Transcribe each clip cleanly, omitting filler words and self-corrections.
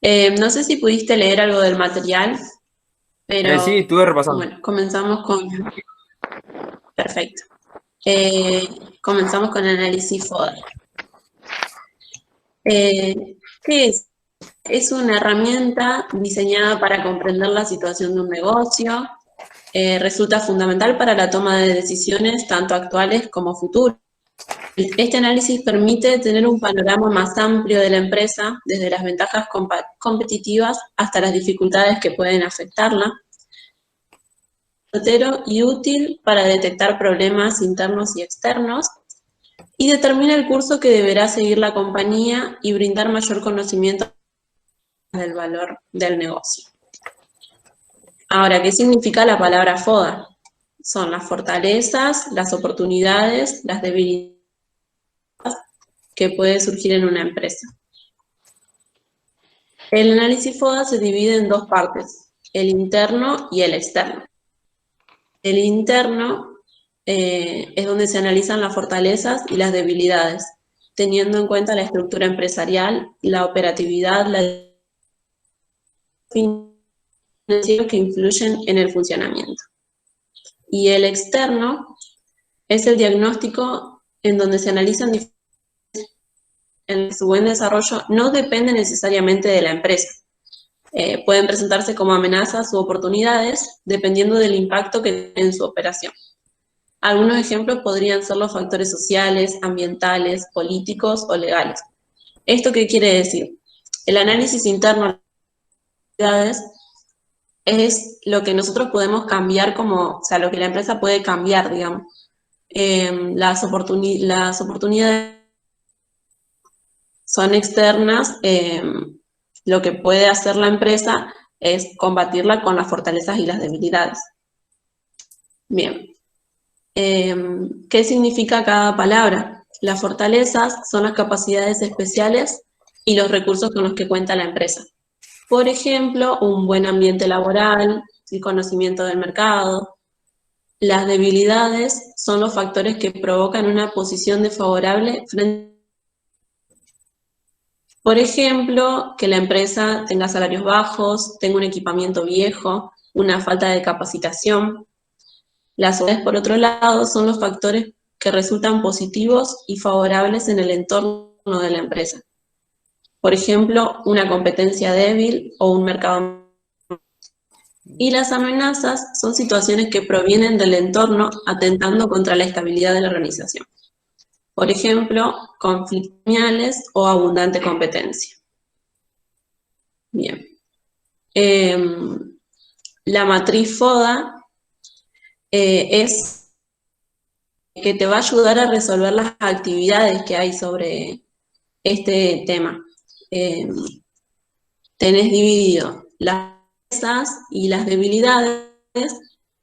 No sé si pudiste leer algo del material, Sí, pero estuve repasando. bueno, comenzamos con... Perfecto. Eh, Comenzamos con el análisis FODA. ¿Qué es? Es una herramienta diseñada para comprender la situación de un negocio. Resulta fundamental para la toma de decisiones tanto actuales como futuras. Este análisis permite tener un panorama más amplio de la empresa, desde las ventajas competitivas hasta las dificultades que pueden afectarla. Certero y útil para detectar problemas internos y externos, y determina el curso que deberá seguir la compañía y brindar mayor conocimiento del valor del negocio. Ahora, ¿qué significa la palabra FODA? Son las fortalezas, las oportunidades, las debilidades que puede surgir en una empresa. El análisis FODA se divide en dos partes, el interno y el externo. El interno es donde se analizan las fortalezas y las debilidades, teniendo en cuenta la estructura empresarial, la operatividad, la financiera que influyen en el funcionamiento. Y el externo es el diagnóstico en donde se analizan en su buen desarrollo no depende necesariamente de la empresa. Pueden presentarse como amenazas u oportunidades dependiendo del impacto que tiene en su operación. Algunos ejemplos podrían ser los factores sociales, ambientales, políticos o legales. ¿Esto qué quiere decir? El análisis interno de actividades es lo que nosotros podemos cambiar como, o sea, lo que la empresa puede cambiar, digamos. Las oportunidades son externas, lo que puede hacer la empresa es combatirla con las fortalezas y las debilidades. Bien, ¿qué significa cada palabra? Las fortalezas son las capacidades especiales y los recursos con los que cuenta la empresa. Por ejemplo, un buen ambiente laboral, el conocimiento del mercado. Las debilidades son los factores que provocan una posición desfavorable frente, por ejemplo, que la empresa tenga salarios bajos, tenga un equipamiento viejo, una falta de capacitación. Las suaves, por otro lado, son los factores que resultan positivos y favorables en el entorno de la empresa. Por ejemplo, una competencia débil o un mercado. Y las amenazas son situaciones que provienen del entorno atentando contra la estabilidad de la organización. Por ejemplo, conflictos o abundante competencia. Bien. La matriz FODA es que te va a ayudar a resolver las actividades que hay sobre este tema. Eh, Tenés dividido las fortalezas y las debilidades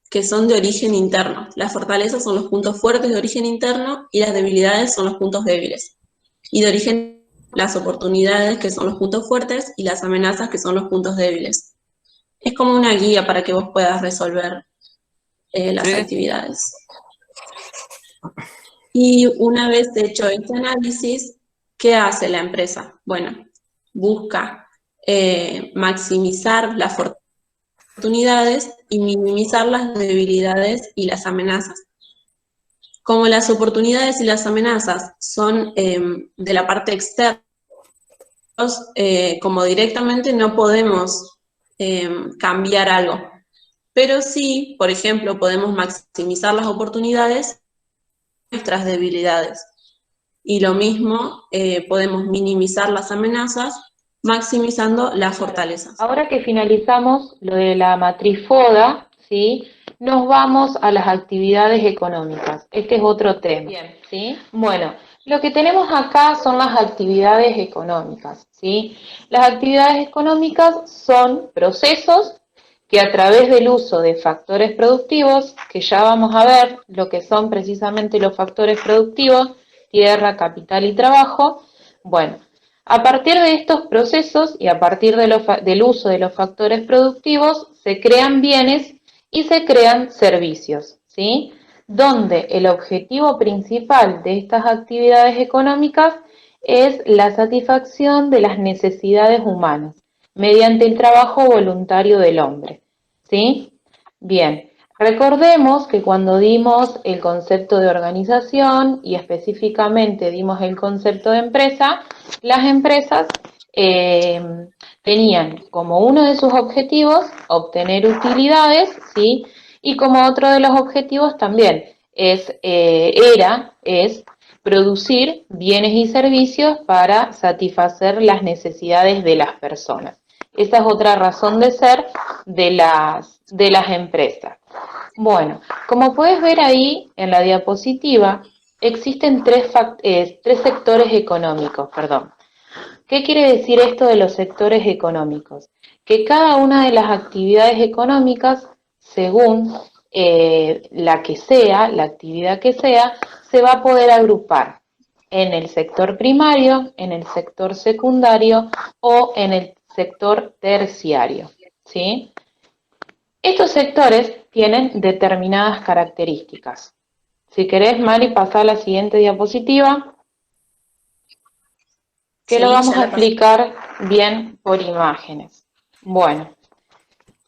que son de origen interno. Las fortalezas son los puntos fuertes de origen interno y las debilidades son los puntos débiles. Y de origen las oportunidades que son los puntos fuertes y las amenazas que son los puntos débiles. Es como una guía para que vos puedas resolver las Sí, actividades. Y una vez hecho este análisis, ¿qué hace la empresa? Bueno, busca maximizar las oportunidades y minimizar las debilidades y las amenazas. Como las oportunidades y las amenazas son de la parte externa, como directamente no podemos cambiar algo, pero sí, por ejemplo, podemos maximizar las oportunidades y nuestras debilidades. Y lo mismo, podemos minimizar las amenazas maximizando las Bueno, fortalezas. ahora que finalizamos lo de la matriz FODA, ¿sí? Nos vamos a las actividades económicas. Este es otro tema. Bien. ¿Sí? Bueno, lo que tenemos acá son las actividades económicas, ¿sí? Las actividades económicas son procesos que a través del uso de factores productivos, que ya vamos a ver lo que son precisamente los factores productivos, tierra, capital y trabajo, bueno, a partir de estos procesos y a partir del uso de los factores productivos se crean bienes y se crean servicios, ¿sí? Donde el objetivo principal de estas actividades económicas es la satisfacción de las necesidades humanas mediante el trabajo voluntario del hombre, ¿sí? Bien, recordemos que cuando dimos el concepto de organización y específicamente dimos el concepto de empresa, las empresas tenían como uno de sus objetivos obtener utilidades, ¿sí? Y como otro de los objetivos también es producir bienes y servicios para satisfacer las necesidades de las personas. Esa es otra razón de ser de las empresas. Bueno, como puedes ver ahí en la diapositiva, existen tres sectores económicos, perdón. ¿Qué quiere decir esto de los sectores económicos? Que cada una de las actividades económicas, según la actividad que sea, se va a poder agrupar en el sector primario, en el sector secundario o en el sector terciario, ¿sí? Estos sectores tienen determinadas características. Si querés, Mari, pasar a la siguiente diapositiva, que Sí, lo vamos ya a la pasé. explicar bien por imágenes. Bueno,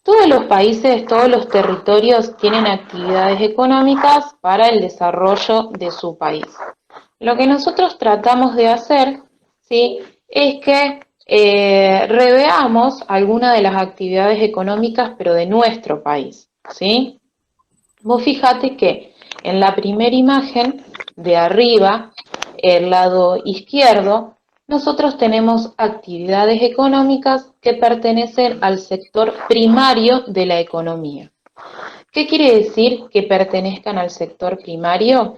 todos los países, todos los territorios tienen actividades económicas para el desarrollo de su país. Lo que nosotros tratamos de hacer, ¿sí?, es que reveamos algunas de las actividades económicas, pero de nuestro país, ¿sí? Vos fijate que en la primera imagen de arriba, el lado izquierdo, nosotros tenemos actividades económicas que pertenecen al sector primario de la economía. ¿Qué quiere decir que pertenezcan al sector primario?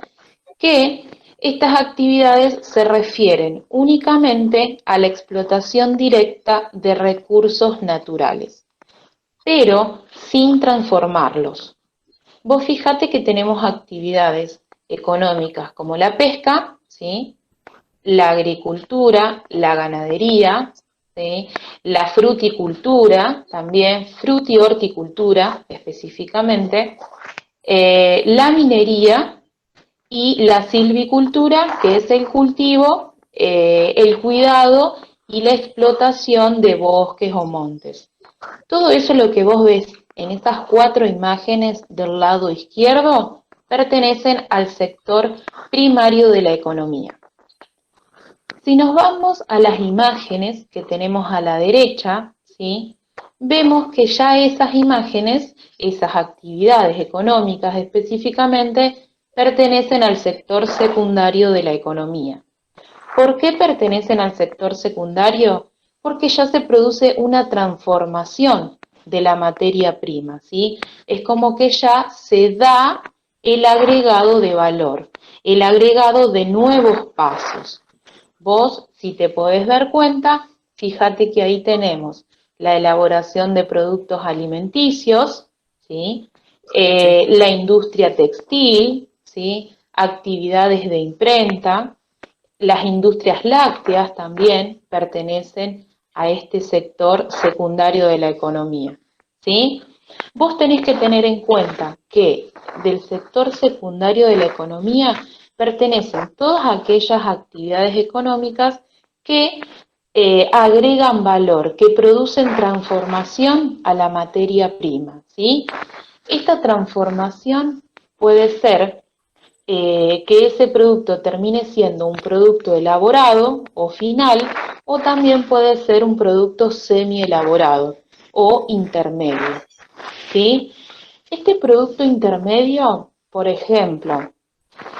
Que estas actividades se refieren únicamente a la explotación directa de recursos naturales, pero sin transformarlos. Vos fíjate que tenemos actividades económicas como la pesca, ¿sí?, la agricultura, la ganadería, ¿sí?, la fruticultura, también frutihorticultura específicamente, la minería y la silvicultura, que es el cultivo, el cuidado y la explotación de bosques o montes. Todo eso lo que vos ves en estas 4 imágenes del lado izquierdo pertenecen al sector primario de la economía. Si nos vamos a las imágenes que tenemos a la derecha, ¿sí?, vemos que ya esas imágenes, esas actividades económicas específicamente, pertenecen al sector secundario de la economía. ¿Por qué pertenecen al sector secundario? Porque ya se produce una transformación de la materia prima, ¿sí? Es como que ya se da el agregado de valor, el agregado de nuevos pasos. Vos, si te podés dar cuenta, fíjate que ahí tenemos la elaboración de productos alimenticios, ¿sí?, la industria textil, ¿sí?, actividades de imprenta. Las industrias lácteas también pertenecen a este sector secundario de la economía, ¿sí? Vos tenés que tener en cuenta que del sector secundario de la economía pertenecen todas aquellas actividades económicas que agregan valor, que producen transformación a la materia prima, ¿sí? Esta transformación puede ser que ese producto termine siendo un producto elaborado o final, o también puede ser un producto semi-elaborado o intermedio, ¿sí? Este producto intermedio, por ejemplo,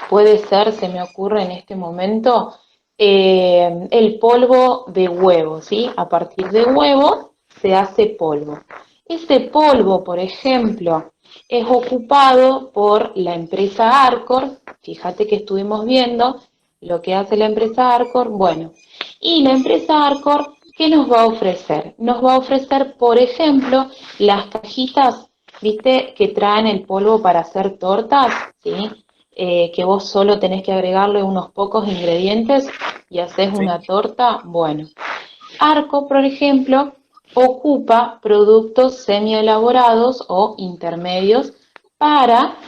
puede ser, se me ocurre en este momento, el polvo de huevo, ¿sí? A partir de huevo se hace polvo. Ese polvo, por ejemplo, es ocupado por la empresa Arcor. Fíjate que estuvimos viendo lo que hace la empresa Arcor. Bueno, y la empresa Arcor, ¿qué nos va a ofrecer? Nos va a ofrecer, por ejemplo, las cajitas, ¿viste?, que traen el polvo para hacer tortas, ¿sí? Que vos solo tenés que agregarle unos pocos ingredientes y haces una torta. Bueno, Arco, por ejemplo, ocupa productos semi-elaborados o intermedios para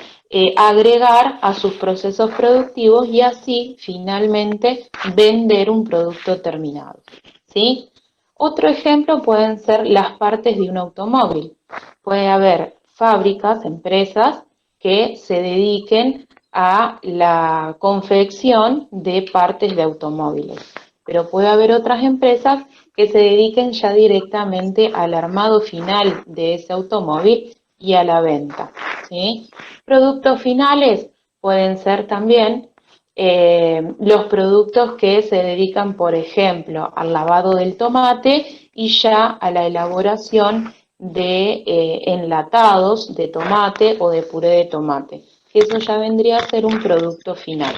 agregar a sus procesos productivos y así finalmente vender un producto terminado, ¿sí? Otro ejemplo pueden ser las partes de un automóvil. Puede haber fábricas, empresas que se dediquen a la confección de partes de automóviles, pero puede haber otras empresas que se dediquen ya directamente al armado final de ese automóvil y a la venta, ¿sí? Productos finales pueden ser también los productos que se dedican, por ejemplo, al lavado del tomate y ya a la elaboración de enlatados de tomate o de puré de tomate, que eso ya vendría a ser un producto final.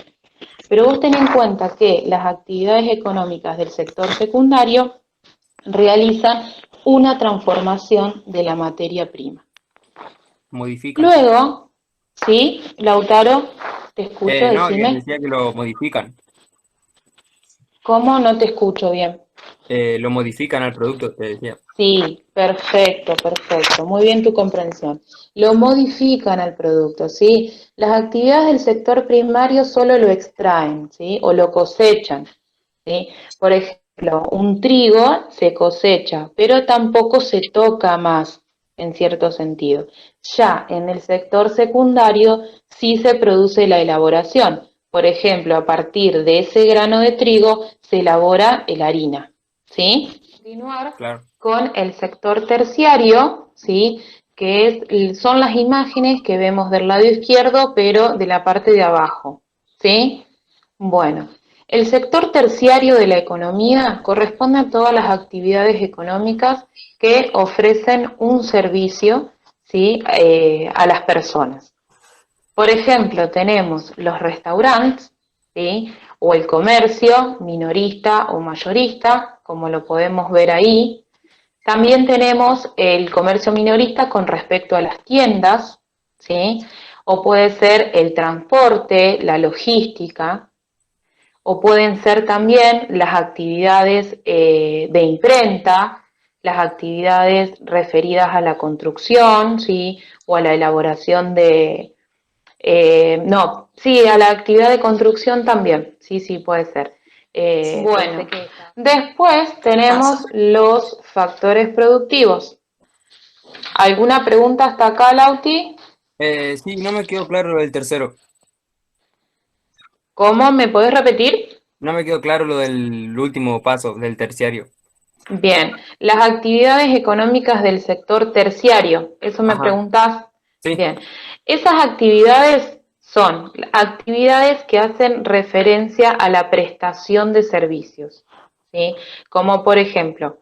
Pero vos ten en cuenta que las actividades económicas del sector secundario realizan una transformación de la materia prima. Modifican. Luego, ¿sí? Lautaro, te escucho, No, que decime. decía que lo modifican. ¿Cómo? No te escucho bien. Lo modifican al producto, te decía. Sí, perfecto, perfecto. Muy bien tu comprensión. Lo modifican al producto, ¿sí? Las actividades del sector primario solo lo extraen, ¿sí? O lo cosechan, ¿sí? Por ejemplo, un trigo se cosecha, pero tampoco se toca más, en cierto sentido. Ya en el sector secundario sí se produce la elaboración. Por ejemplo, a partir de ese grano de trigo se elabora la harina, ¿sí? Continuar Claro. con el sector terciario, ¿sí? Son las imágenes que vemos del lado izquierdo, pero de la parte de abajo, ¿sí? Bueno, el sector terciario de la economía corresponde a todas las actividades económicas que ofrecen un servicio, ¿sí? A las personas. Por ejemplo, tenemos los restaurantes, ¿sí? O el comercio minorista o mayorista, como lo podemos ver ahí. También tenemos el comercio minorista con respecto a las tiendas, ¿sí? O puede ser el transporte, la logística, o pueden ser también las actividades de imprenta, las actividades referidas a la construcción, ¿sí? O a la elaboración de, no, sí, a la actividad de construcción también, sí, sí, puede ser. Bueno, después tenemos los factores productivos. ¿Alguna pregunta hasta acá, Lauti? Sí, no me quedó claro lo del tercero. ¿Cómo? ¿Me podés repetir? No me quedó claro lo del último paso, del terciario. Bien, las actividades económicas del sector terciario, ¿eso me Ajá. preguntás? Sí, Bien, esas actividades son actividades que hacen referencia a la prestación de servicios, ¿sí? Como por ejemplo,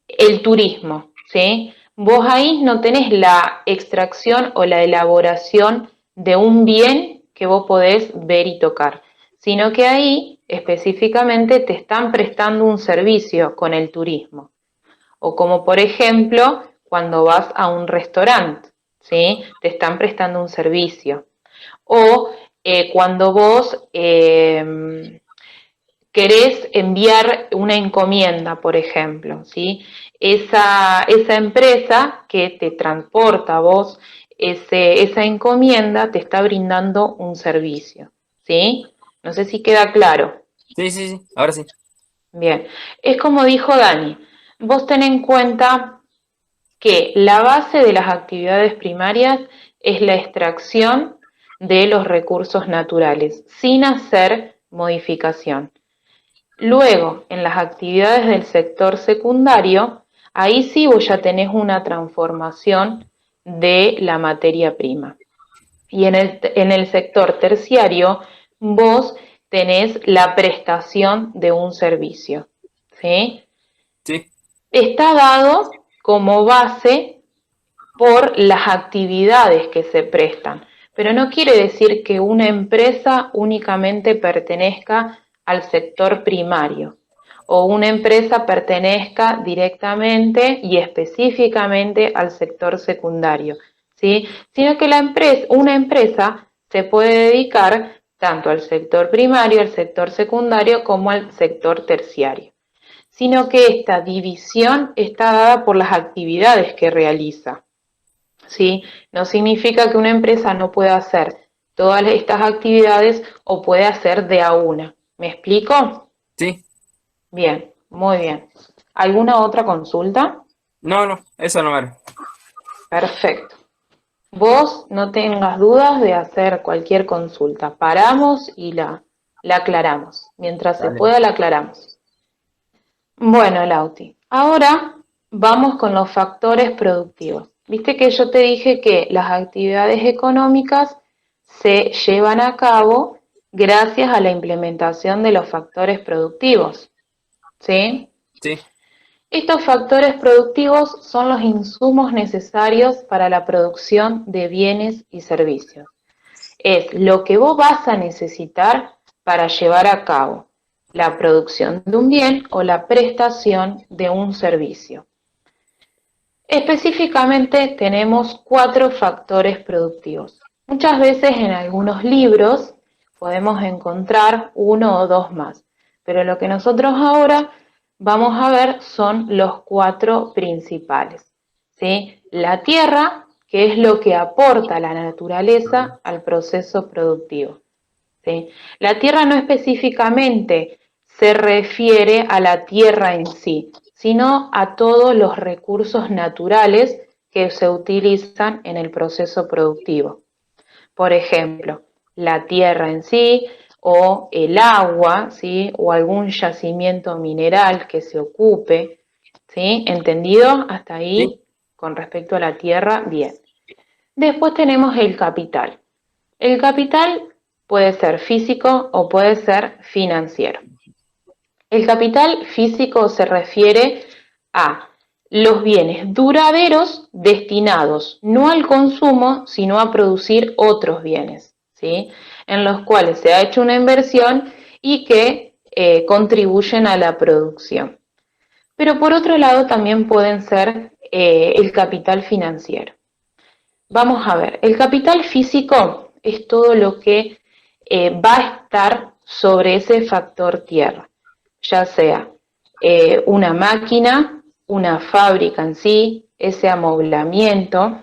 el turismo, ¿sí? Vos ahí no tenés la extracción o la elaboración de un bien que vos podés ver y tocar, sino que ahí específicamente te están prestando un servicio con el turismo. O como por ejemplo, cuando vas a un restaurante, ¿sí? Te están prestando un servicio. O cuando vos querés enviar una encomienda, por ejemplo, ¿sí? Esa empresa que te transporta a vos esa encomienda te está brindando un servicio, ¿sí? No sé si queda claro. sí, sí, sí. Ahora sí. Bien, es como dijo Dani, vos ten en cuenta que la base de las actividades primarias es la extracción de los recursos naturales, sin hacer modificación. Luego, en las actividades del sector secundario, ahí sí vos ya tenés una transformación de la materia prima. Y en el sector terciario, vos tenés la prestación de un servicio, ¿sí? Sí, Está dado como base por las actividades que se prestan, pero no quiere decir que una empresa únicamente pertenezca al sector primario o una empresa pertenezca directamente y específicamente al sector secundario, ¿sí? Sino que una empresa se puede dedicar tanto al sector primario, al sector secundario, como al sector terciario, sino que esta división está dada por las actividades que realiza, ¿sí? No significa que una empresa no pueda hacer todas estas actividades o puede hacer de a una. ¿Me explico? sí. Bien, muy bien. ¿Alguna otra consulta? No, eso no era. Perfecto. Vos no tengas dudas de hacer cualquier consulta. Paramos y la aclaramos. Mientras se Dale. pueda, la aclaramos. Bueno, Lauti, ahora vamos con los factores productivos. Viste que yo te dije que las actividades económicas se llevan a cabo gracias a la implementación de los factores productivos, ¿sí? Sí, Estos factores productivos son los insumos necesarios para la producción de bienes y servicios. Es lo que vos vas a necesitar para llevar a cabo la producción de un bien o la prestación de un servicio. Específicamente tenemos 4 factores productivos. Muchas veces en algunos libros podemos encontrar 1 o 2 más, pero lo que nosotros ahora vamos a ver son los 4 principales, ¿sí? La tierra, que es lo que aporta la naturaleza al proceso productivo, ¿sí? La tierra no específicamente se refiere a la tierra en sí, sino a todos los recursos naturales que se utilizan en el proceso productivo. Por ejemplo, la tierra en sí o el agua, ¿sí? O algún yacimiento mineral que se ocupe, ¿sí? ¿Entendido? Hasta ahí, sí. con respecto a la tierra, bien. Después tenemos el capital. El capital puede ser físico o puede ser financiero. El capital físico se refiere a los bienes duraderos destinados no al consumo, sino a producir otros bienes, ¿sí? En los cuales se ha hecho una inversión y que contribuyen a la producción. Pero por otro lado también pueden ser el capital financiero. Vamos a ver, el capital físico es todo lo que va a estar sobre ese factor tierra, ya sea una máquina, una fábrica en sí, ese amoblamiento,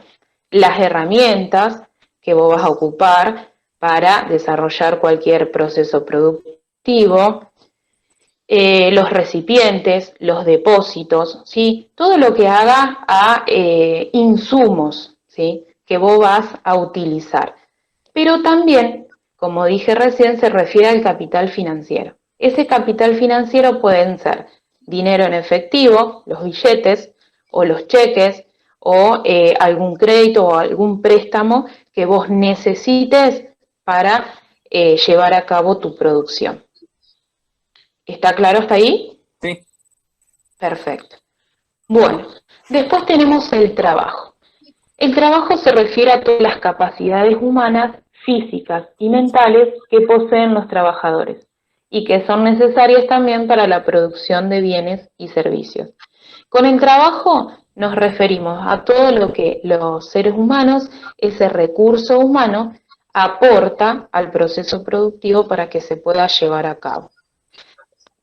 las herramientas que vos vas a ocupar para desarrollar cualquier proceso productivo, los recipientes, los depósitos, ¿sí? Todo lo que haga a insumos, ¿sí? Que vos vas a utilizar. Pero también, como dije recién, se refiere al capital financiero. Ese capital financiero pueden ser dinero en efectivo, los billetes o los cheques o algún crédito o algún préstamo que vos necesites para llevar a cabo tu producción. ¿Está claro hasta ahí? Sí, Perfecto. Bueno, después tenemos el trabajo. El trabajo se refiere a todas las capacidades humanas, físicas y mentales que poseen los trabajadores y que son necesarias también para la producción de bienes y servicios. Con el trabajo nos referimos a todo lo que los seres humanos, ese recurso humano, aporta al proceso productivo para que se pueda llevar a cabo.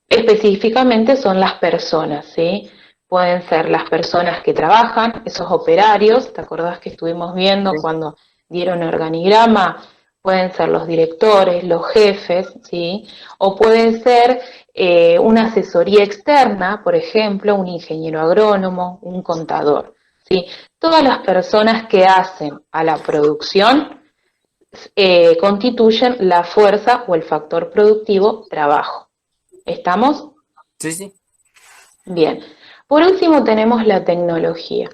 Específicamente son las personas, ¿sí? Pueden ser las personas que trabajan, esos operarios, ¿te acordás que estuvimos viendo sí. cuando dieron organigrama? Pueden ser los directores, los jefes, ¿sí? O puede ser una asesoría externa, por ejemplo, un ingeniero agrónomo, un contador, ¿sí? Todas las personas que hacen a la producción constituyen la fuerza o el factor productivo trabajo. ¿Estamos? Sí. Bien. Por último tenemos la tecnología.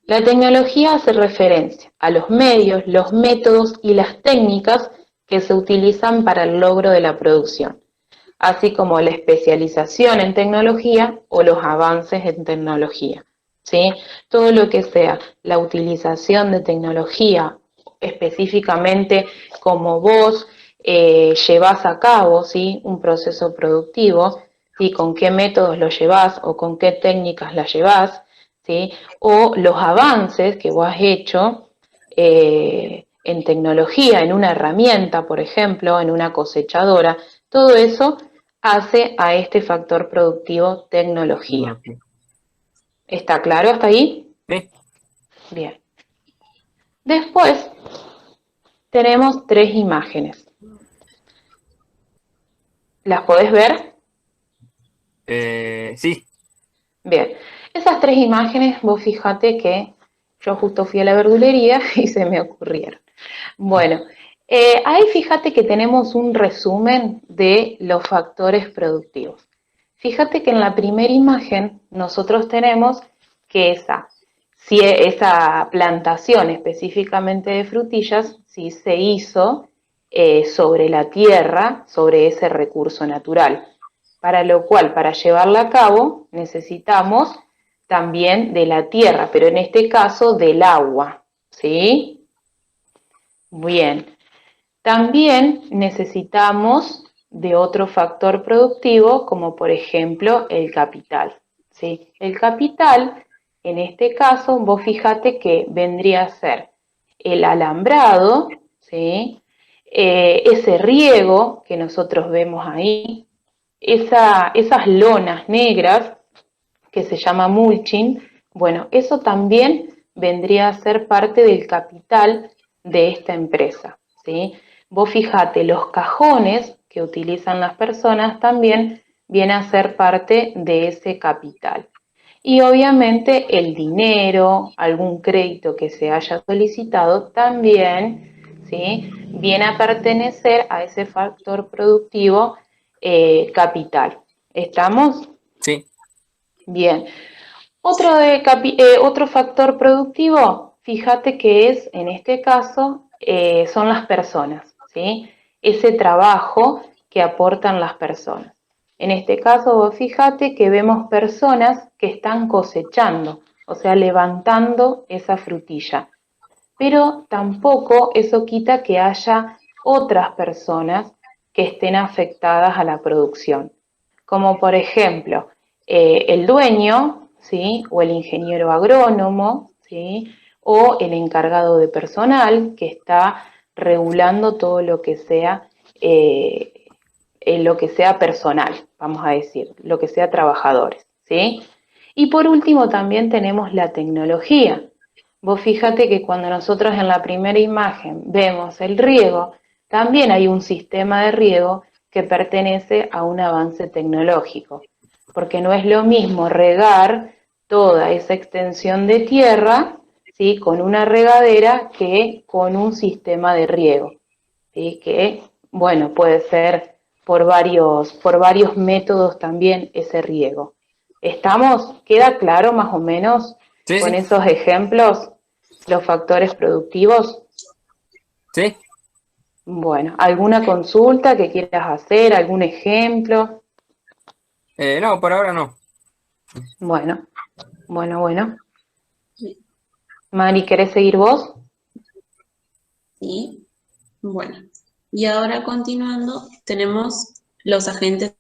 La tecnología hace referencia a los medios, los métodos y las técnicas que se utilizan para el logro de la producción, así como la especialización en tecnología o los avances en tecnología, ¿sí? Todo lo que sea la utilización de tecnología, específicamente como vos llevas a cabo, ¿sí? Un proceso productivo, ¿sí? Con qué métodos lo llevas o con qué técnicas la llevas, ¿sí? O los avances que vos has hecho en tecnología, en una herramienta, por ejemplo, en una cosechadora, todo eso hace a este factor productivo tecnología. ¿Está claro hasta ahí? Sí. Bien. Después tenemos 3 imágenes. ¿Las podés ver? Sí. Bien, esas tres imágenes, vos fíjate que yo justo fui a la verdulería y se me ocurrieron. Bueno, ahí fíjate que tenemos un resumen de los factores productivos. Fíjate que en la primera imagen nosotros tenemos que esa plantación específicamente de frutillas sí se hizo sobre la tierra, sobre ese recurso natural, para lo cual para llevarla a cabo necesitamos también de la tierra, pero en este caso del agua, ¿sí? Bien. También necesitamos de otro factor productivo, como por ejemplo el capital, ¿sí? El capital, en este caso, vos fíjate que vendría a ser el alambrado, ¿sí? Ese riego que nosotros vemos ahí, esas lonas negras que se llama mulching, bueno, eso también vendría a ser parte del capital de esta empresa, ¿sí? Vos fijate, los cajones que utilizan las personas también vienen a ser parte de ese capital. Y obviamente el dinero, algún crédito que se haya solicitado también, ¿sí? Viene a pertenecer a ese factor productivo capital. ¿Estamos? Sí. Bien. Otro factor productivo, fíjate que es, en este caso, son las personas, ¿sí? Ese trabajo que aportan las personas. En este caso, vos fíjate que vemos personas que están cosechando, o sea, levantando esa frutilla. Pero tampoco eso quita que haya otras personas que estén afectadas a la producción, como por ejemplo el dueño, ¿sí? O el ingeniero agrónomo, ¿sí? O el encargado de personal que está regulando todo lo que sea personal, vamos a decir, lo que sea trabajadores, ¿sí? Y por último también tenemos la tecnología. Vos fíjate que cuando nosotros en la primera imagen vemos el riego, también hay un sistema de riego que pertenece a un avance tecnológico, porque no es lo mismo regar toda esa extensión de tierra, ¿sí? Con una regadera que con un sistema de riego, ¿sí? Que, bueno, puede ser por varios métodos también ese riego. ¿Estamos? ¿Queda claro más o menos Sí, con sí. esos ejemplos los factores productivos? Sí. Bueno, ¿alguna consulta que quieras hacer? ¿Algún ejemplo? No, por ahora no. Bueno. Mari, ¿querés seguir vos? Sí. Bueno, y ahora continuando, tenemos los agentes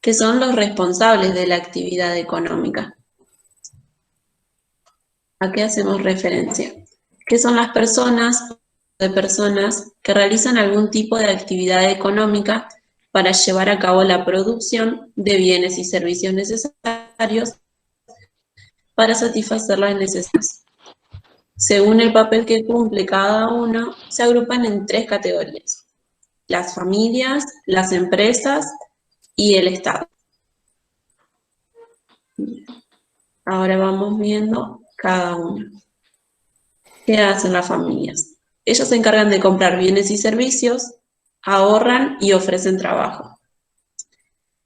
que son los responsables de la actividad económica. ¿A qué hacemos referencia? ¿Qué son las personas que realizan algún tipo de actividad económica para llevar a cabo la producción de bienes y servicios necesarios para satisfacer las necesidades? Según el papel que cumple cada uno, se agrupan en tres categorías: las familias, las empresas y el Estado. Ahora vamos viendo cada uno. ¿Qué hacen las familias? Ellos se encargan de comprar bienes y servicios, ahorran y ofrecen trabajo.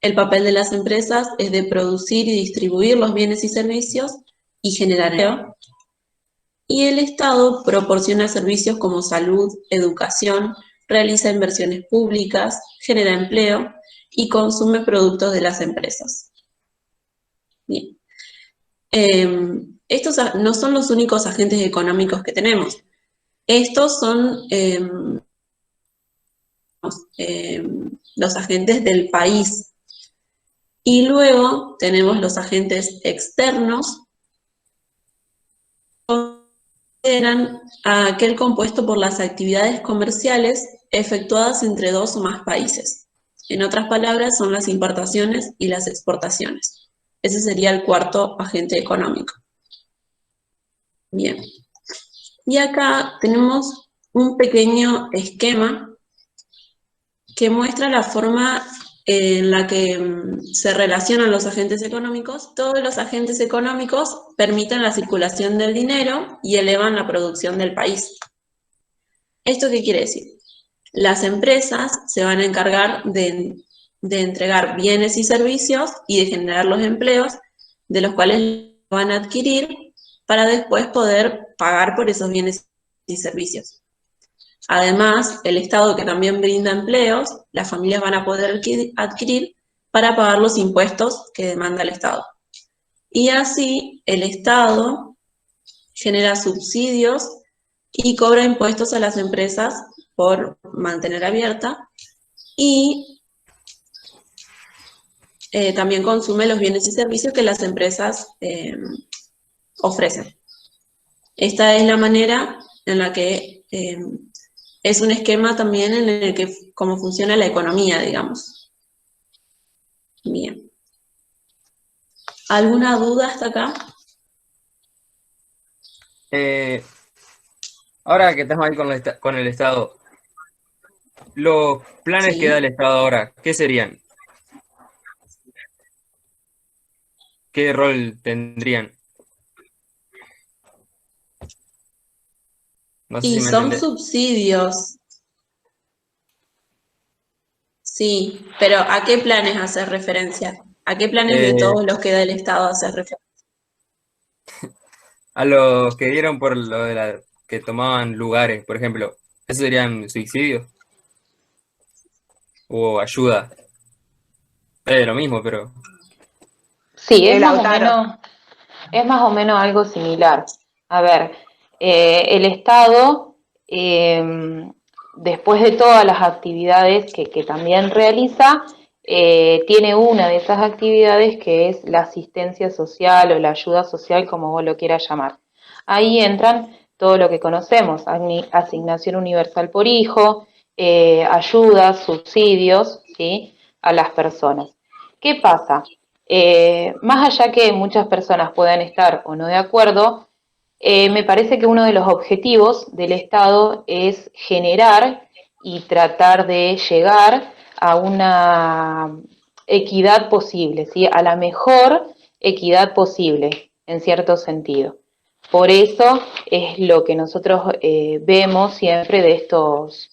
El papel de las empresas es de producir y distribuir los bienes y servicios y generar empleo. Y el Estado proporciona servicios como salud, educación, realiza inversiones públicas, genera empleo y consume productos de las empresas. Bien. Estos no son los únicos agentes económicos que tenemos. Estos son los agentes del país. Y luego tenemos los agentes externos, que eran aquel compuesto por las actividades comerciales efectuadas entre dos o más países. En otras palabras, son las importaciones y las exportaciones. Ese sería el cuarto agente económico. Bien. Y acá tenemos un pequeño esquema que muestra la forma en la que se relacionan los agentes económicos. Todos los agentes económicos permiten la circulación del dinero y elevan la producción del país. ¿Esto qué quiere decir? Las empresas se van a encargar de entregar bienes y servicios y de generar los empleos de los cuales van a adquirir para después poder pagar por esos bienes y servicios. Además, el Estado, que también brinda empleos, las familias van a poder adquirir para pagar los impuestos que demanda el Estado. Y así el Estado genera subsidios y cobra impuestos a las empresas por mantener abierta y también consume los bienes y servicios que las empresas ofrecen. Esta es la manera en la que es un esquema también en el que cómo funciona la economía, digamos. Bien. ¿Alguna duda hasta acá? Ahora que estamos ahí con el Estado, los planes Sí. que da el Estado ahora, ¿qué serían? ¿Qué rol tendrían? No sé Y si me son entendés. subsidios. Sí, pero ¿a qué planes haces referencia? ¿A qué planes de todos los que da el Estado haces referencia? A los que dieron por lo de que tomaban lugares, por ejemplo, ¿eso serían suicidios? ¿O ayuda? Es lo mismo, pero... Sí, es Lautaro. más o menos algo similar. A ver, el Estado, después de todas las actividades que también realiza, tiene una de esas actividades que es la asistencia social o la ayuda social, como vos lo quieras llamar. Ahí entran todo lo que conocemos, asignación universal por hijo, ayudas, subsidios, ¿sí?, a las personas. ¿Qué pasa? Más allá que muchas personas puedan estar o no de acuerdo, me parece que uno de los objetivos del Estado es generar y tratar de llegar a una equidad posible, ¿sí?, a la mejor equidad posible, en cierto sentido. Por eso es lo que nosotros vemos siempre de estos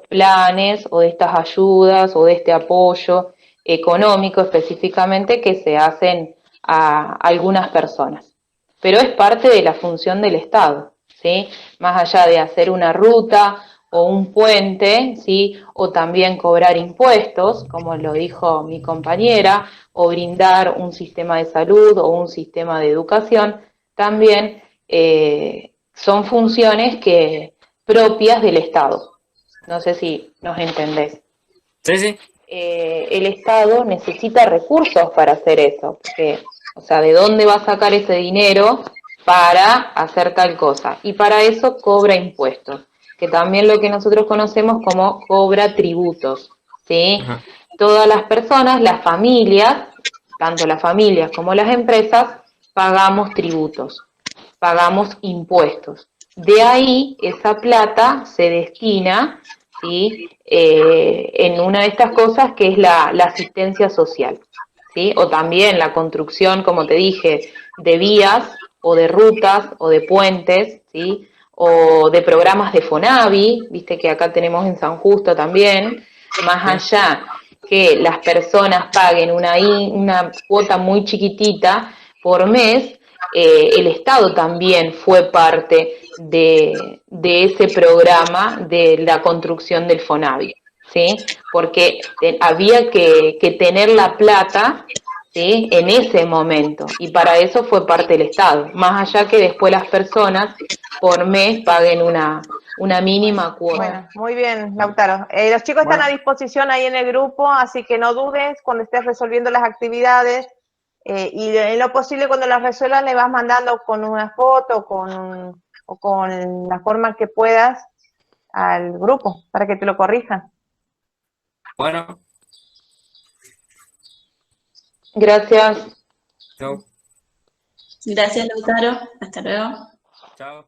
planes o de estas ayudas o de este apoyo económico específicamente que se hacen a algunas personas. Pero es parte de la función del Estado, ¿sí? Más allá de hacer una ruta o un puente, ¿sí?, o también cobrar impuestos, como lo dijo mi compañera, o brindar un sistema de salud o un sistema de educación, también son funciones propias del Estado. No sé si nos entendés. Sí, sí. El Estado necesita recursos para hacer eso, porque, o sea, ¿de dónde va a sacar ese dinero para hacer tal cosa? Y para eso cobra impuestos, que también lo que nosotros conocemos como cobra tributos, ¿sí? Ajá. Todas las personas, las familias, tanto las familias como las empresas, pagamos tributos, pagamos impuestos. De ahí esa plata se destina, ¿sí?, en una de estas cosas que es la asistencia social, ¿sí?, o también la construcción, como te dije, de vías o de rutas o de puentes, ¿sí?, o de programas de Fonavi, viste que acá tenemos en San Justo también, más allá que las personas paguen una cuota muy chiquitita por mes, el Estado también fue parte de ese programa de la construcción del Fonavi, ¿sí? Porque había que tener la plata, ¿sí?, en ese momento, y para eso fue parte del Estado, más allá que después las personas por mes paguen una mínima cuota. Bueno, muy bien, Lautaro. Los chicos están a disposición ahí en el grupo, así que no dudes cuando estés resolviendo las actividades y en lo posible cuando las resuelvas le vas mandando con una foto o con la forma que puedas al grupo para que te lo corrijan. Bueno, Gracias. chao. Gracias, Lautaro. Hasta luego. Chao.